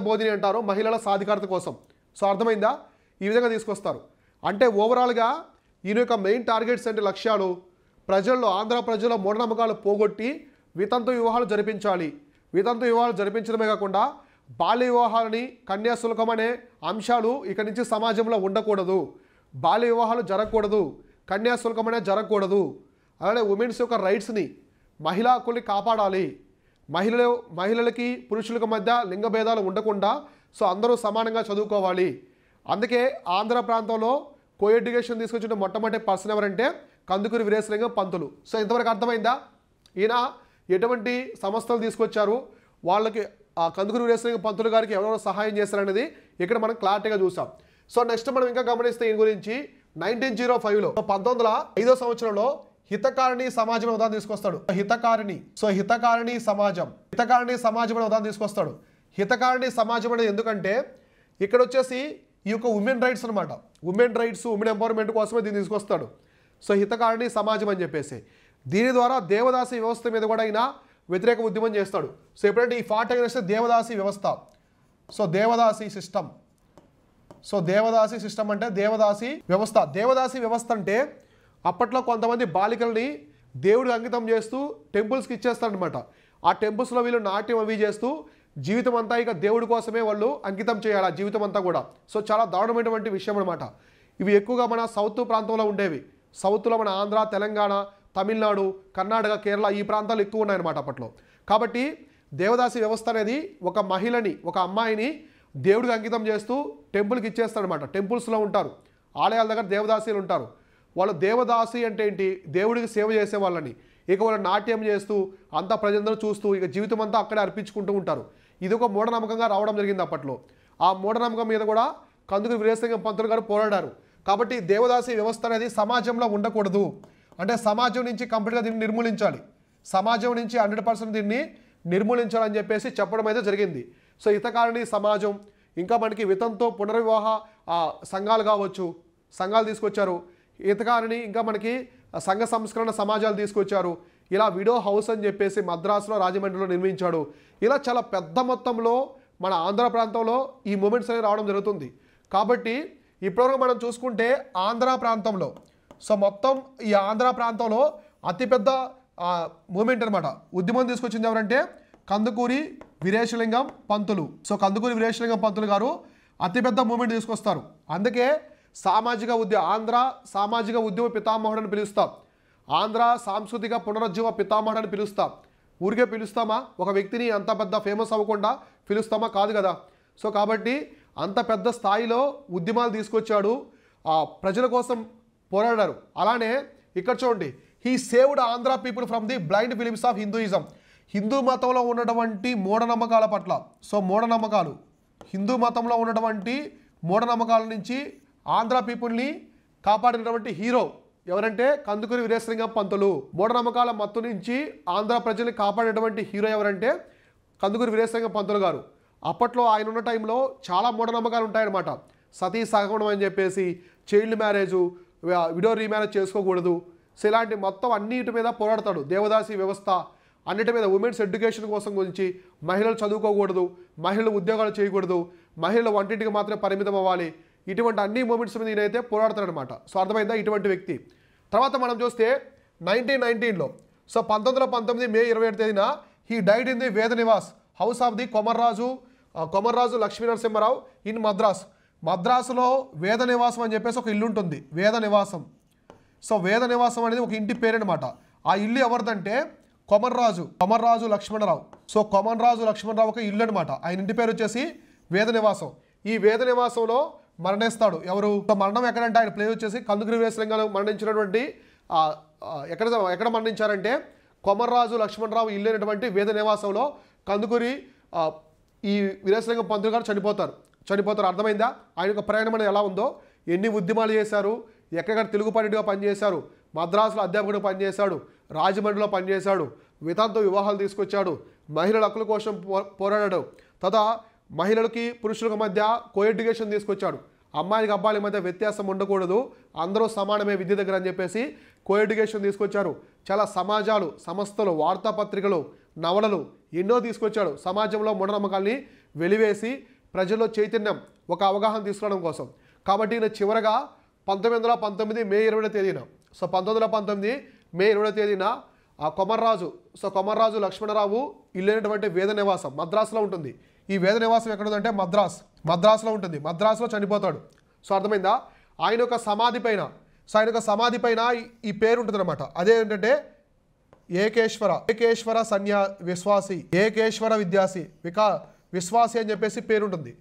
బోధిని అంటారు, మహిళల సాధికారత కోసం. సో అర్థమైందా? ఈ విధంగా తీసుకొస్తారు. అంటే ఓవరాల్గా ఈయన యొక్క మెయిన్ టార్గెట్స్ అంటే లక్ష్యాలు, ఆంధ్ర ప్రజల మూఢనమ్మకాలు పోగొట్టి వితంతు వివాహాలు జరిపించడమే కాకుండా బాల్య వివాహాలని, కన్యాశుల్కం అనే అంశాలు ఇక నుంచి సమాజంలో ఉండకూడదు. బాల్య వివాహాలు జరగకూడదు, కన్యాశుల్కం అనేది జరగకూడదు. అలానే ఉమెన్స్ యొక్క రైట్స్ని, మహిళా హక్కుల్ని కాపాడాలి. మహిళలకి పురుషులకు మధ్య లింగ భేదాలు ఉండకుండా సో అందరూ సమానంగా చదువుకోవాలి. అందుకే ఆంధ్ర ప్రాంతంలో కో ఎడ్యుకేషన్ తీసుకొచ్చిన మొట్టమొదటి పర్సన్ ఎవరంటే కందుకూరి వీరేశలింగం పంతులు. సో ఇంతవరకు అర్థమైందా? ఈయన ఎటువంటి సంస్థలు తీసుకొచ్చారు, వాళ్ళకి కందుకూరి వీరేశలింగం పంతులు గారికి ఎవరెవరు సహాయం చేశారనేది ఇక్కడ మనం క్లారిటీగా చూసాం. సో నెక్స్ట్ మనం ఇంకా గమనిస్తే ఈయన గురించి 1905లో 1905వ సంవత్సరంలో హితకారిణి సమాజం ఉదాహరణ తీసుకొస్తాడు. హితకారిణి సమాజం అనే ఉదాహరణ తీసుకొస్తాడు. హితకారిణి సమాజం అనేది ఎందుకంటే ఇక్కడ వచ్చేసి ఈ యొక్క ఉమెన్ రైట్స్ అనమాట. ఉమెన్ ఎంపవర్మెంట్ కోసమే దీన్ని తీసుకొస్తాడు. సో హితకారిణి సమాజం అని చెప్పేసి దీని ద్వారా దేవదాసి వ్యవస్థ మీద కూడా ఆయన వ్యతిరేక ఉద్యమం చేస్తాడు. సో ఎప్పుడంటే ఈ ఫాట్ అగైన్స్ట్ దేవదాసి వ్యవస్థ. సో దేవదాసి సిస్టమ్ అంటే దేవదాసి వ్యవస్థ అంటే అప్పట్లో కొంతమంది బాలికల్ని దేవుడికి అంకితం చేస్తూ టెంపుల్స్కి ఇచ్చేస్తారనమాట. ఆ టెంపుల్స్లో వీళ్ళు నాట్యం అవి చేస్తూ జీవితం అంతా ఇక దేవుడి కోసమే వాళ్ళు అంకితం చేయాలి ఆ జీవితం అంతా కూడా. సో చాలా దారుణమైనటువంటి విషయం అనమాట. ఇవి ఎక్కువగా మన సౌత్ ప్రాంతంలో ఉండేవి. సౌత్లో మన ఆంధ్ర, తెలంగాణ, తమిళనాడు, కర్ణాటక, కేరళ ఈ ప్రాంతాలు ఎక్కువ ఉన్నాయన్నమాట అప్పట్లో. కాబట్టి దేవదాసి వ్యవస్థ అనేది ఒక మహిళని, ఒక అమ్మాయిని దేవుడికి అంకితం చేస్తూ టెంపుల్కి ఇచ్చేస్తారనమాట. టెంపుల్స్లో ఉంటారు, ఆలయాల దగ్గర దేవదాసీలు ఉంటారు. వాళ్ళు దేవదాసి అంటే ఏంటి? దేవుడికి సేవ చేసే వాళ్ళని. ఇక వాళ్ళు నాట్యం చేస్తూ అంతా ప్రజలందరూ చూస్తూ ఇక జీవితం అంతా అక్కడే అర్పించుకుంటూ ఉంటారు. ఇది ఒక మూఢనమ్మకంగా రావడం జరిగింది అప్పట్లో. ఆ మూఢనమ్మకం మీద కూడా కందుకూరి వీరేశలింగం పంతులు గారు పోరాడారు. కాబట్టి దేవదాసి వ్యవస్థ అనేది సమాజంలో ఉండకూడదు, అంటే సమాజం నుంచి కంప్లీట్గా దీన్ని నిర్మూలించాలి, సమాజం నుంచి 100% దీన్ని నిర్మూలించాలని చెప్పేసి చెప్పడం అయితే జరిగింది. సో హితకారిణి సమాజం, ఇంకా మనకి వితంతో పునర్వివాహ సంఘాలు కావచ్చు, సంఘాలు తీసుకొచ్చారు. హితకారిణి ఇంకా మనకి సంఘ సంస్కరణ సమాజాలు తీసుకొచ్చారు. ఇలా విడో హౌస్ అని చెప్పేసి మద్రాసులో రాజమండ్రిలో నిర్మించాడు. ఇలా చాలా పెద్ద మొత్తంలో మన ఆంధ్ర ప్రాంతంలో ఈ మూమెంట్స్ అనేవి రావడం జరుగుతుంది. కాబట్టి ఇప్పటివరకు మనం చూసుకుంటే ఆంధ్ర ప్రాంతంలో, సో మొత్తం ఈ ఆంధ్ర ప్రాంతంలో అతిపెద్ద మూమెంట్ అనమాట, ఉద్యమం తీసుకొచ్చింది ఎవరంటే కందుకూరి వీరేశలింగం పంతులు. సో కందుకూరి వీరేశలింగం పంతులు గారు అతిపెద్ద మూమెంట్ తీసుకొస్తారు. అందుకే ఆంధ్ర సామాజిక ఉద్యమ పితామహుడు అని పిలుస్తాం, ఆంధ్ర సాంస్కృతిక పునరుజ్జీవ పితామహుడు అని పిలుస్తాం. ఊరికే పిలుస్తామా? ఒక వ్యక్తిని అంత పెద్ద ఫేమస్ అవ్వకుండా పిలుస్తామా? కాదు కదా. సో కాబట్టి అంత పెద్ద స్థాయిలో ఉద్యమాలు తీసుకొచ్చాడు, ప్రజల కోసం పోరాడారు. అలానే ఇక్కడ చూడండి, he saved Andhra people from the blind beliefs of Hinduism. Hindu మతంలో ఉన్నటువంటి మూఢనమ్మకాల పట్ల, సో మూఢనమ్మకాలు, హిందూ మతంలో ఉన్నటువంటి మూఢనమ్మకాల నుంచి ఆంధ్ర పీపుల్ని కాపాడినటువంటి హీరో ఎవరంటే కందుకూరి వీరేశలింగం పంతులు. మూఢనమ్మకాల మత్తు నుంచి ఆంధ్ర ప్రజల్ని కాపాడేటువంటి హీరో ఎవరంటే కందుకూరి వీరేశలింగం పంతులు గారు. అప్పట్లో ఆయన ఉన్న టైంలో చాలా మూఢనమ్మకాలు ఉంటాయన్నమాట. సతీ సహగమనం అని చెప్పేసి, చైల్డ్ మ్యారేజు, విడో రీమ్యారేజ్ చేసుకోకూడదు. సో ఇలాంటి మొత్తం అన్నిటి మీద పోరాడతాడు. దేవదాసి వ్యవస్థ అన్నిటి మీద, ఉమెన్స్ ఎడ్యుకేషన్ కోసం గురించి, మహిళలు చదువుకోకూడదు, మహిళలు ఉద్యోగాలు చేయకూడదు, మహిళలు వంటింటికి మాత్రమే పరిమితం అవ్వాలి, ఇటువంటి అన్ని మూమెంట్స్ మీద ఈయనైతే పోరాడతాడనమాట. సో అర్థమైందా ఇటువంటి వ్యక్తి. తర్వాత మనం చూస్తే 1919లో, సో 1919 మే 27 తేదీన he died in the Veda Nivas house of the Kommaraju Lakshmi Narasimha Rao మద్రాస్. మద్రాసులో వేద నివాసం అని చెప్పేసి ఒక ఇల్లు ఉంటుంది, వేద నివాసం. సో వేద నివాసం అనేది ఒక ఇంటి పేరు అనమాట. ఆ ఇల్లు ఎవరిదంటే కొమర్రాజు లక్ష్మణరావు. సో కొమర్రాజు లక్ష్మణరావు ఒక ఇల్లు అనమాట. ఆయన ఇంటి పేరు వచ్చేసి వేద నివాసం. ఈ వేద నివాసంలో మరణిస్తాడు. ఎవరు? మరణం ఎక్కడంటే ఆయన ప్లేస్ వచ్చేసి కందుకూరి వీరేశలింగం మరణించినటువంటి ఎక్కడ మరణించారంటే కొమర్రాజు లక్ష్మణరావు ఇల్లు అయినటువంటి వేద నివాసంలో కందుకూరి ఈ వీరేశలింగం పంతులు గారు చనిపోతారు. అర్థమైందా? ఆయన యొక్క ప్రయాణం అనేది ఎలా ఉందో, ఎన్ని ఉద్యమాలు చేశారు, ఎక్కడెక్కడ తెలుగు పండితుడిగా పనిచేశారు, మద్రాసులో అధ్యాపకుడిగా పనిచేశాడు, రాజమండ్రిలో పనిచేశాడు, వితంతు వివాహాలు తీసుకొచ్చాడు, మహిళల హక్కుల కోసం పోరాడాడు, తదా మహిళలకి పురుషులకు మధ్య కోఎడ్యుకేషన్ తీసుకొచ్చాడు. అమ్మాయిలకి అబ్బాయిల మధ్య వ్యత్యాసం ఉండకూడదు, అందరూ సమానమే విద్య దగ్గర అని చెప్పేసి కోఎడ్యుకేషన్ తీసుకొచ్చారు. చాలా సమాజాలు, సంస్థలు, వార్తాపత్రికలు, నవలలు ఎన్నో తీసుకొచ్చాడు. సమాజంలో మూఢనమ్మకాల్ని వెలివేసి ప్రజల్లో చైతన్యం, ఒక అవగాహన తీసుకురావడం కోసం. కాబట్టి ఈయన చివరగా 1919 మే 20 తేదీన, సో 1919 మే 20 తేదీన ఆ కొమర్రాజు లక్ష్మణరావు ఇల్లు వేద నివాసం మద్రాసులో ఉంటుంది. ఈ వేద నివాసం ఎక్కడ ఉందంటే మద్రాసులో ఉంటుంది. మద్రాసులో చనిపోతాడు. సో అర్థమైందా? ఆయన యొక్క సమాధి పైన ఈ పేరు ఉంటుంది అనమాట. అదే ఏంటంటే ఏకేశ్వర విశ్వాసి అని చెప్పేసి పేరు ఉంటుంది.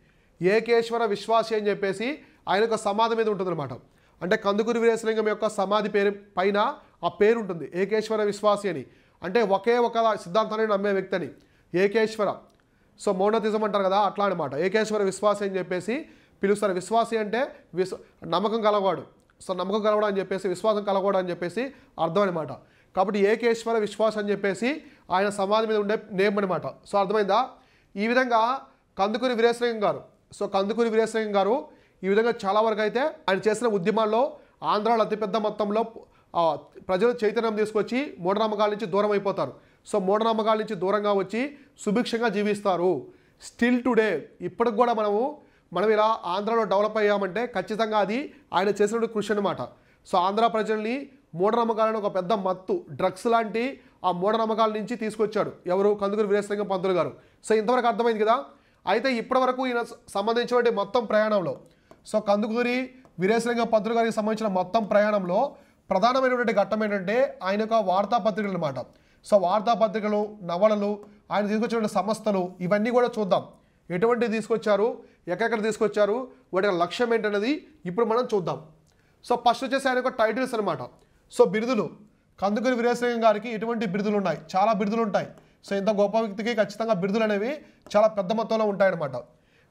ఏకేశ్వర విశ్వాసి అని చెప్పేసి ఆయన యొక్క సమాధి మీద ఉంటుంది అనమాట. అంటే కందుకూరి వీరేశలింగం యొక్క సమాధి పేరు పైన ఆ పేరు ఉంటుంది, ఏకేశ్వర విశ్వాసి అని. అంటే ఒకే ఒక సిద్ధాంతాన్ని నమ్మే వ్యక్తి అని ఏకేశ్వర. సో మౌనతిజం అంటారు కదా, అట్లా అనమాట. ఏకేశ్వర విశ్వాసి అని చెప్పేసి పిలుస్తారు. విశ్వాసి అంటే నమ్మకం కలవాడు. సో నమ్మకం కలవడం అని చెప్పేసి, విశ్వాసం కలవడం అని చెప్పేసి అర్థం అనమాట. కాబట్టి ఏకేశ్వర విశ్వాసం అని చెప్పేసి ఆయన సమాధి మీద ఉండే నేమ్ అనమాట. సో అర్థమైందా? ఈ విధంగా కందుకూరి వీరేశలింగం గారు ఈ విధంగా చాలా వరకు అయితే ఆయన చేసిన ఉద్యమాల్లో ఆంధ్రాలో అతిపెద్ద మొత్తంలో ప్రజలు చైతన్యం తీసుకొచ్చి మూఢనమ్మకాల నుంచి దూరం అయిపోతారు. సో మూఢనమ్మకాల నుంచి దూరంగా వచ్చి సుభిక్షంగా జీవిస్తారు. స్టిల్ టుడే ఇప్పటికి కూడా మనం ఇలా ఆంధ్రాలో డెవలప్ అయ్యామంటే ఖచ్చితంగా అది ఆయన చేసినటువంటి కృషి అనమాట. సో ఆంధ్ర ప్రజల్ని మూఢనమ్మకాలను ఒక పెద్ద మత్తు, డ్రగ్స్ లాంటి ఆ మూఢనమ్మకాల నుంచి తీసుకొచ్చాడు ఎవరు? కందుకూరి వీరేశలింగం పంతులు గారు. సో ఇంతవరకు అర్థమైంది కదా. అయితే ఇప్పటి వరకు ఈయన సంబంధించినటువంటి మొత్తం ప్రయాణంలో, సో కందుకూరి వీరేశలింగం పంతులు గారికి సంబంధించిన మొత్తం ప్రయాణంలో ప్రధానమైనటువంటి ఘట్టం ఏంటంటే ఆయన యొక్క వార్తాపత్రికలు అనమాట. సో వార్తాపత్రికలు, నవలలు, ఆయన తీసుకొచ్చినటువంటి సంస్థలు, ఇవన్నీ కూడా చూద్దాం. ఎటువంటి తీసుకొచ్చారు, ఎక్కడెక్కడ తీసుకొచ్చారు, వాటి లక్ష్యం ఏంటనేది ఇప్పుడు మనం చూద్దాం. సో ఫస్ట్ వచ్చేసి ఆయన యొక్క టైటిల్స్ అనమాట. సో బిరుదులు. కందుకూరి వీరేశలింగం గారికి ఎటువంటి బిరుదులు ఉన్నాయి? చాలా బిరుదులు ఉంటాయి. సో ఇంత గొప్ప వ్యక్తికి ఖచ్చితంగా బిరుదులు అనేవి చాలా పెద్ద మొత్తంలో ఉంటాయన్నమాట.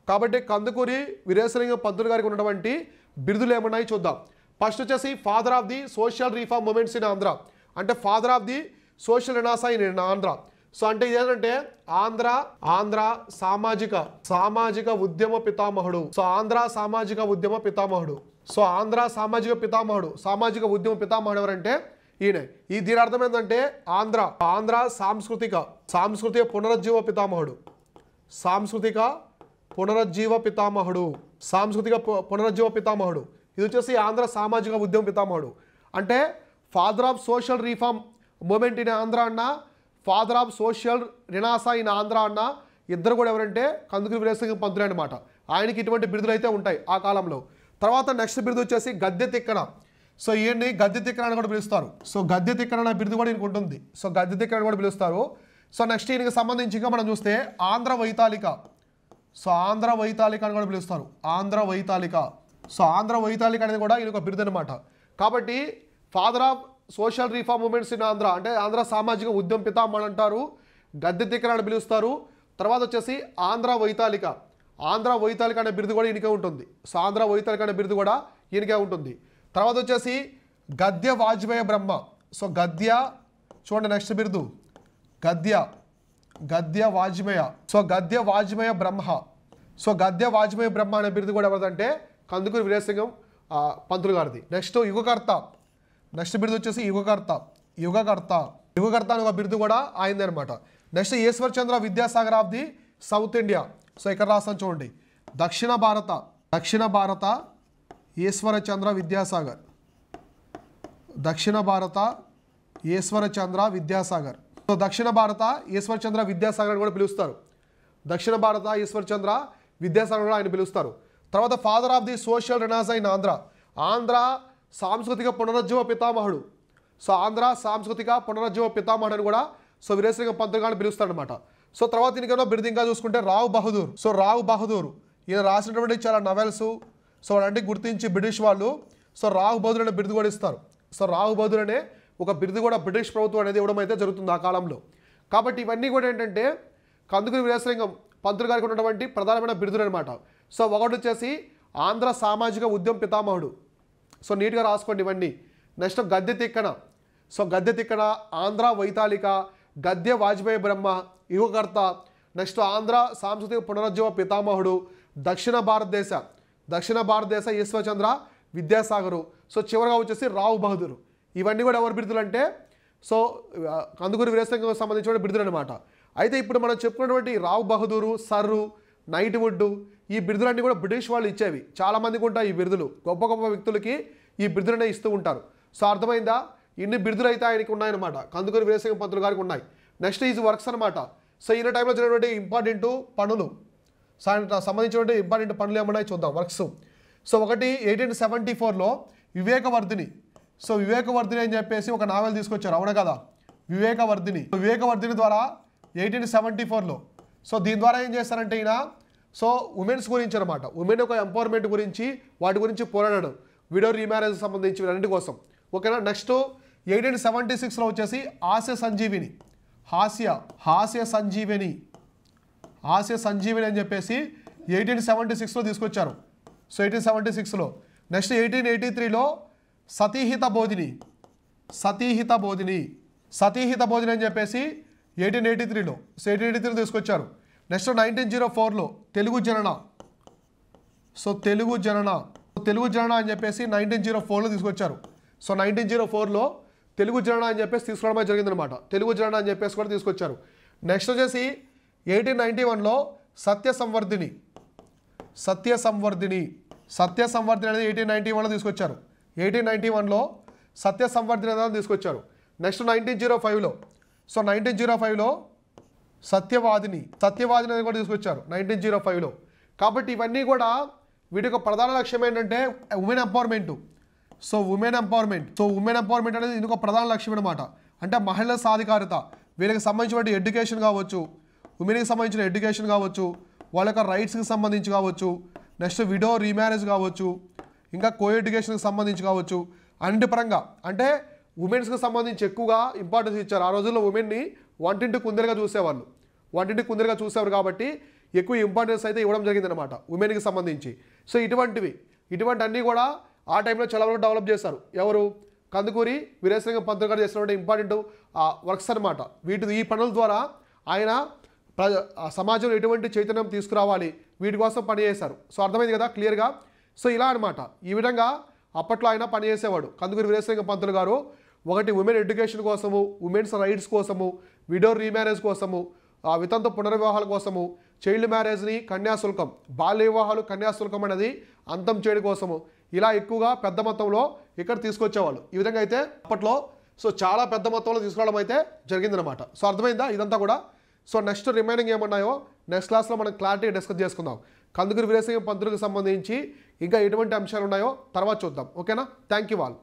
కాబట్టి కందుకూరి వీరేశలింగం పంతులు గారికి ఉన్నటువంటి బిరుదులు ఏమున్నాయి చూద్దాం. ఫస్ట్ వచ్చేసి father of the social reform movements in Andhra, అంటే father of the social renaissance in Andhra. So అంటే ఇదేంటంటే ఆంధ్ర సామాజిక ఉద్యమ పితామహుడు. సో ఆంధ్ర సామాజిక ఉద్యమ పితామహుడు. సో ఆంధ్ర సామాజిక ఉద్యమ పితామహుడు ఎవరంటే ఈయన. ఈ దీని అర్థం ఏంటంటే ఆంధ్ర సాంస్కృతిక పునరుజ్జీవ పితామహుడు. సాంస్కృతిక పునరుజ్జీవ పితామహుడు. ఇది వచ్చేసి ఆంధ్ర సామాజిక ఉద్యమ పితామహుడు. అంటే father of social reform movement in Andhra అన్న, father of social renaissance in Andhra అన్న ఇద్దరు కూడా ఎవరంటే కందుకూరి వీరేశలింగం పంతులే అనమాట. ఆయనకి ఇటువంటి బిరుదులు అయితే ఉంటాయి ఆ కాలంలో. తర్వాత నెక్స్ట్ బిరుదు వచ్చేసి గద్దె తిక్కన. సో ఈయన్ని గద్దె తిక్కన అని కూడా పిలుస్తారు. సో గద్దె తిక్కన అనే బిరుదు కూడా ఈయనకు ఉంటుంది. సో గద్దె తిక్కన కూడా పిలుస్తారు. సో నెక్స్ట్ ఈయనకి సంబంధించి ఇంకా మనం చూస్తే ఆంధ్ర వైతాళిక. సో ఆంధ్ర వైతాళిక అని కూడా పిలుస్తారు. సో ఆంధ్ర వైతాళిక అనేది కూడా ఈయన ఒక బిరుదు అనమాట. కాబట్టి father of social reform movements in Andhra అంటే ఆంధ్ర సామాజిక ఉద్యమ పితామహుడు అంటారు. గద్దె తిక్కన అని పిలుస్తారు. తర్వాత వచ్చేసి ఆంధ్ర వైతాళిక అనే బిరుదు కూడా ఈయనకే ఉంటుంది. సో ఆంధ్ర వైతాళిక అనే బిరుదు కూడా ఈయనకే ఉంటుంది. తర్వాత వచ్చేసి గద్య వాజ్మేయ బ్రహ్మ. సో గద్య చూడండి నెక్స్ట్ బిరుదు గద్య వాజ్మేయ. సో గద్య వాజ్మేయ బ్రహ్మ అనే బిరుదు కూడా ఎవరిదంటే కందుకూరి వీరేశలింగం పంతులు గారిది. నెక్స్ట్ బిరుదు వచ్చేసి యుగకర్త అని ఒక బిరుదు కూడా ఆయనదే అనమాట. Next Ishwar Chandra Vidyasagar of the South India. So ఇక్కడ రాస్తాను చూడండి, దక్షిణ భారత ఈశ్వర చంద్ర విద్యాసాగర్. సో దక్షిణ భారత ఈశ్వర్ చంద్ర విద్యాసాగర్ అని కూడా పిలుస్తారు. ఆయన పిలుస్తారు. తర్వాత father of the social renaissance in Andhra సాంస్కృతిక పునరుజ్జీవ పితామహుడు. సో ఆంధ్ర సాంస్కృతిక పునరుజ్జీవ పితామహుడు అని కూడా సో వీరేశలింగం పంతులు గారిని పిలుస్తాడు అనమాట. సో తర్వాత దీనికన్నా బిరుదు ఇంకా చూసుకుంటే రావ్ బహదూర్. ఈయన రాసినటువంటి చాలా నవెల్స్ సో వాటి గుర్తించి బ్రిటిష్ వాళ్ళు సో రావ్ బహదూర్ అనే బిరుదు కూడా ఇస్తారు. సో రావ్ బహదూర్ అనే ఒక బిరుదు కూడా బ్రిటిష్ ప్రభుత్వం అనేది ఇవ్వడం అయితే జరుగుతుంది ఆ కాలంలో. కాబట్టి ఇవన్నీ కూడా ఏంటంటే కందుకూరి వీరేశలింగం పంతులు గారికి ఉన్నటువంటి ప్రధానమైన బిరుదులు అనమాట. సో ఒకటి వచ్చేసి ఆంధ్ర సామాజిక ఉద్యమ పితామహుడు. సో నీట్గా రాసుకోండి ఇవన్నీ. నెక్స్ట్ గద్దె తిక్కన, ఆంధ్ర వైతాళిక, గద్య వాజ్మేయ బ్రహ్మ, యుగకర్త, నెక్స్ట్ ఆంధ్ర సాంస్కృతిక పునరుజ్జీవ పితామహుడు, దక్షిణ భారతదేశ ఈశ్వరచంద్ర విద్యాసాగరు. సో చివరిగా వచ్చేసి రావ్ బహదూర్. ఇవన్నీ కూడా ఎవరి బిరుదులు అంటే సో కందుకూరి వీరేశలింగం సంబంధించిన బిరుదులు అనమాట. అయితే ఇప్పుడు మనం చెప్పుకున్నటువంటి రావ్ బహదూరు, సర్రు, నైట్వుడ్ ఈ బిరుదులన్నీ కూడా బ్రిటిష్ వాళ్ళు ఇచ్చేవి. చాలామందికి ఉంటాయి ఈ బిరుదులు. గొప్ప వ్యక్తులకి ఈ బిరుదులనే ఇస్తూ ఉంటారు. సో అర్థమైందా? ఇన్ని బిరుదులు అయితే ఆయనకి ఉన్నాయన్నమాట. కందుకూరి వీరేశలింగం పంతులు గారికి ఉన్నాయి. నెక్స్ట్ ఈజ్ వర్క్స్ అనమాట. సో ఈయన టైంలో జరిగినటువంటి ఇంపార్టెంట్ పనులు, సో ఆయన సంబంధించినటువంటి ఇంపార్టెంట్ పనులు ఏమన్నాయి చూద్దాం. వర్క్స్. సో ఒకటి 1874లో వివేకవర్ధిని. సో వివేకవర్ధిని అని చెప్పేసి ఒక నావెల్ తీసుకొచ్చారు, అవునా కదా? వివేకవర్ధిని ద్వారా 1874లో. సో దీని ద్వారా ఏం చేస్తారంటే ఈయన సో ఉమెన్స్ గురించి అనమాట, ఉమెన్ యొక్క ఎంపవర్మెంట్ గురించి వాటి గురించి పోరాడాడు. విడో రీమ్యారేజ్ సంబంధించి వీటన్నిటి కోసం. ఓకేనా? నెక్స్ట్ 1876లో వచ్చేసి హాస్య సంజీవిని అని చెప్పేసి 1876లో తీసుకొచ్చారు. సో 1876లో. నెక్స్ట్ 1883లో సతీహిత బోధిని అని చెప్పేసి 1883లో. సో 1883లో తీసుకొచ్చారు. నెక్స్ట్ 1904లో తెలుగు జనన అని చెప్పేసి 1904లో తీసుకొచ్చారు. సో 1904లో తెలుగు జనన అని చెప్పేసి తీసుకోవడమే జరిగిందనమాట. తెలుగు జనన అని చెప్పేసి కూడా తీసుకొచ్చారు. నెక్స్ట్ వచ్చేసి 1891లో సత్య సంవర్ధిని అనేది 1891లో తీసుకొచ్చారు. 1891లో సత్య సంవర్ధిని అనేది తీసుకొచ్చారు. నెక్స్ట్ 1905లో. సో 1905లో సత్యవాదిని అనేది కూడా తీసుకొచ్చారు 1905లో. కాబట్టి ఇవన్నీ కూడా వీటి యొక్క ప్రధాన లక్ష్యం ఏంటంటే women empowerment. So women empowerment అనేది ఇంకొక ప్రధాన లక్ష్యం అనమాట. అంటే మహిళల సాధికారత, వీళ్ళకి సంబంధించిన ఎడ్యుకేషన్ కావచ్చు, ఉమెన్కి సంబంధించిన ఎడ్యుకేషన్ కావచ్చు, వాళ్ళ యొక్క రైట్స్కి సంబంధించి కావచ్చు, నెక్స్ట్ విడో రీమ్యారేజ్ కావచ్చు, ఇంకా కో ఎడ్యుకేషన్కి సంబంధించి కావచ్చు, అన్నిటి పరంగా అంటే ఉమెన్స్కి సంబంధించి ఎక్కువగా ఇంపార్టెన్స్ ఇచ్చారు. ఆ రోజుల్లో ఉమెన్ని వంటింటి కుందేలుగా చూసేవాళ్ళు, వంటింటి కుందేలుగా చూసేవారు కాబట్టి ఎక్కువ ఇంపార్టెన్స్ అయితే ఇవ్వడం జరిగిందనమాట ఉమెన్కి సంబంధించి. సో ఇటువంటి అన్నీ కూడా ఆ టైంలో చాలా వరకు డెవలప్ చేశారు. ఎవరు? కందుకూరి వీరేశలింగం పంతులు గారు చేసినటువంటి ఇంపార్టెంట్ వర్క్స్ అనమాట. ఈ పనుల ద్వారా ఆయన సమాజంలో ఎటువంటి చైతన్యం తీసుకురావాలి వీటి కోసం పనిచేశారు. సో అర్థమైంది కదా క్లియర్గా. సో ఇలా అనమాట, ఈ విధంగా అప్పట్లో ఆయన పనిచేసేవాడు కందుకూరి వీరేశలింగం పంతులు గారు. ఒకటి ఉమెన్ ఎడ్యుకేషన్ కోసము, ఉమెన్స్ రైట్స్ కోసము, విడో రీమ్యారేజ్ కోసము, వితంతు పునర్వివాహాల కోసము, చైల్డ్ మ్యారేజ్ని కన్యాశుల్కం, బాల్య వివాహాలు కన్యాశుల్కం అనేది అంతం చేయడం కోసము ఇలా ఎక్కువగా పెద్ద మొత్తంలో ఇక్కడ తీసుకొచ్చేవాళ్ళు. ఈ విధంగా అయితే అప్పట్లో సో చాలా పెద్ద మొత్తంలో తీసుకురావడం అయితే జరిగిందనమాట. సో అర్థమైందా ఇదంతా కూడా. సో నెక్స్ట్ రిమైనింగ్ ఏమన్నాయో నెక్స్ట్ క్లాస్లో మనం క్లారిటీ డిస్కస్ చేసుకుందాం. కందుకూరి వీరేశలింగం పంతులకు సంబంధించి ఇంకా ఎటువంటి అంశాలు ఉన్నాయో తర్వాత చూద్దాం. ఓకేనా? Thank you all.